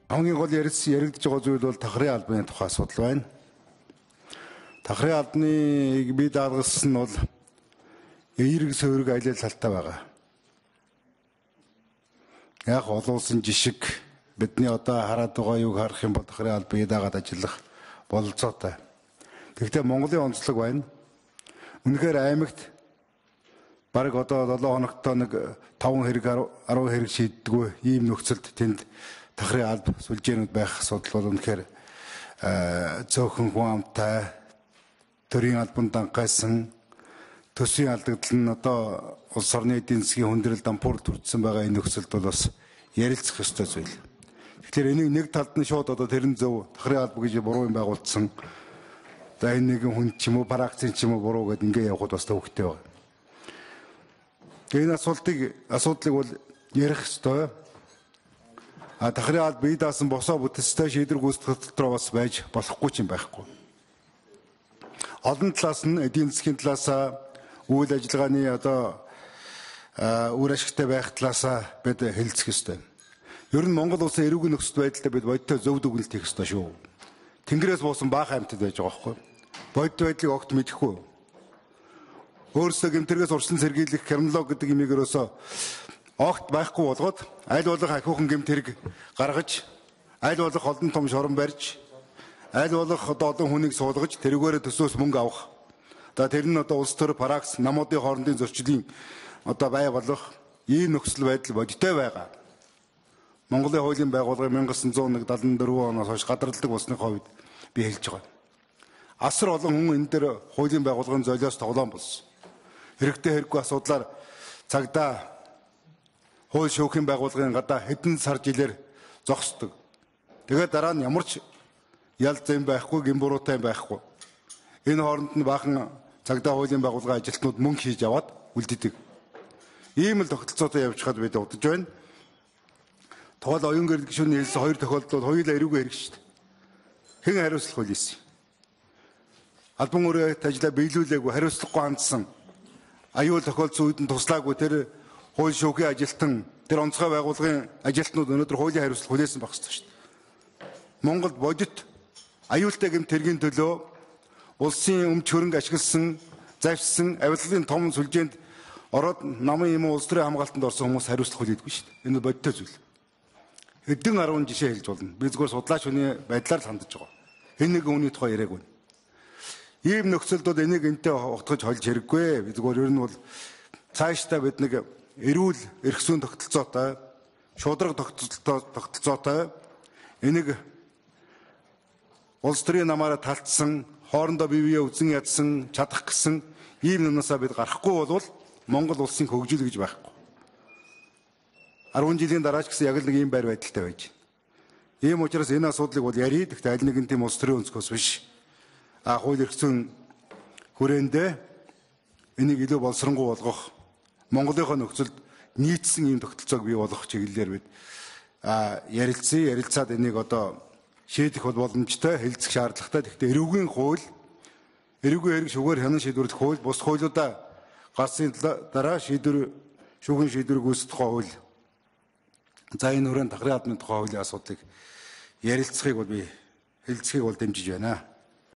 Хамгийн гол яригдж байгаа зүйл бол давхрын албаны тухай асуудал байна. Давхрын албаныг бий даалгасан нь бол эерэг сөрөг аялал талтай байгаа. Яг олон улсын жишг бидний одоо хараад байгаа юг харах юм бол давхрын албыг дагаад ажиллах бололцоотой. Гэхдээ Монголын онцлог байна. Үнэхээр аймагт бараг одоо 7 хоногт нэг 5 хэрэг 10 хэрэг шийддэггүй ийм нөхцөлд тэнд давхрын алба сүлжээнүүд байх асуудал бол үнэхээр зөөхөн хүн амтай төрийн албанд дангайсан төсвийн алдагдал нь одоо улс орны эдийн засгийн хүндрэл дампуурд хүрсэн байгаа энэ нөхцөлд бол бас ярилцах ёстой зүйл. Тэгэхээр энийг нэг талд нь шууд одоо тэрэн зөв давхрын алба гэж буруу юм байгуулсан. За энэ нэгэн хүн ч юм уу паракцийн ч юм уу буруу гэдээ ингээ явахд бас төвхтэй байна. Энэ асуудлыг бол ярих ёстой. Давхрын алба бий даасан босоо бүтцтэй шийдвэр гүйцэтгэх дотор бас байж болохгүй ч юм байхгүй. Олон талаас нь эдийн засгийн талаас үйл ажиллагааны одоо үр ашигтай байх талаас бид хэлцэх ёстой. Ер нь Монгол улсын эрүүгийн нөхцөл байдлаа бид бодиттой зөв дүгнэлт хийх ёстой шүү. Тэнгэрээс буусан баах амьтад байж байгаа байхгүй. Бодит байдлыг огт мэдэхгүй. Өөрсдөө гэмтэргээс урьдчилан сэргийлэх криминолог гэдэг имийг өрөөсөө огт байхгүй болгоод аль болох ахиухан гэмтэрэг гаргаж, аль болох олон том шорон барьж, аль болох одоо олон хүнийг суулгаж тэрүүгээрээ төсөөс мөнгө авах. Одоо тэр нь одоо улс төр паракс намуудын хоорондын зөрчлийн одоо бай болох ийм нөхцөл байдал бодиттой байгаа. Монголын хуулийн байгууллага 1974 оноос хойш гадарладаг болсны хувьд би хэлж байгаа. Асар олон хүн энэ дээр хуулийн байгууллагын золиос тоглоом болсон. Хэрэгтэй хэрэггүй асуудлаар цагдаа хууль шүүхийн байгууллагын гадаа хэдэн сар жилээр зогсдог. Тэгээд дараа нь ямар ч ял зэм байхгүй, гин буруутай байхгүй. Энэ хооронд нь баахан цагдаа хуулийн байгууллагын ажилтнууд мөнгө хийж аваад үлддэг. Ийм л тогтолцоотой явж хаад бид удаж байна. Тухайл оюун гэрэл гишүүний хэлсэн хоёр тохиолдол хоёулаа эрүүгүй хэрэг шүү дээ. Хэн хариуцлах вэ лээсэн? Албан үүрэгт ажиллаа биелүүлээгүй, хариуцлагагүй хандсан. Аюул тохиолдсон үед нь туслаагүй тэр хууль шүүхийн ажилтан, тэр онцгой байгууллагын ажилтнууд өнөөдөр хуулийн хариуцлага хүлээсэн байх ёстой шүү дээ. Монголд бодит аюултай гэмт хэргийн төлөө улсын өмч хөрөнгө ашигласан, завьсан, авилгалын том сүлжээнд ороод намын юм улс төрийн хамгаалтанд орсон хүмүүс хариуцлага хүлээдэггүй шүү дээ. Энэ бодиттой зүйл. Хэдэн 10 жишээ хэлж болно. Би зүгээр судлаач хүний байдлаар л хандаж байгаа. Энэ нэг үүний тухай яриаг байна. Ийм нөхцөлд бол энийг энтэй утгаж холж хэрэггүй. Би зүгээр ер нь бол цаашдаа бид нэг эрүүл эрхсүүн тогтолцоотой, шударга тогтолцоотой энийг улс төрийн намаараа талтсан, хоорондоо бие биеэ үзэн ядсан, чадах гэсэн ийм юмнасаа бид гарахгүй бол Монгол улсын хөгжил гэж байхгүй. 10 жилийн дараач гэсэн яг л нэг ийм байр байдалтай байж байна. Ийм учраас энэ асуудлыг бол ярий. Гэхдээ аль нэгэн тийм улс төрийн өнцгөөс биш. Хууль эрх зүйн хүрээндээ энийг илүү боловсронгуй болгох, Монголынхоо нөхцөлд нийцсэн ийм тогтолцоог бий болгох чиглэлээр бид ярилцаад энийг одоо шийдэх бол боломжтой, хэлцэх шаардлагатай. Гэхдээ эрүүгийн хууль, эрүүгийн хэрэг шүүгээр хянан шийдвэрлэх хууль, бус хуулиудаа гарсны дараа шүүхийн шийдвэрийг үүсгэх хууль. За энэ хүрээнд давхрын албаны тухай хуулийн асуудлыг ярилцахыг бол би хэлцэхийг бол дэмжиж байна.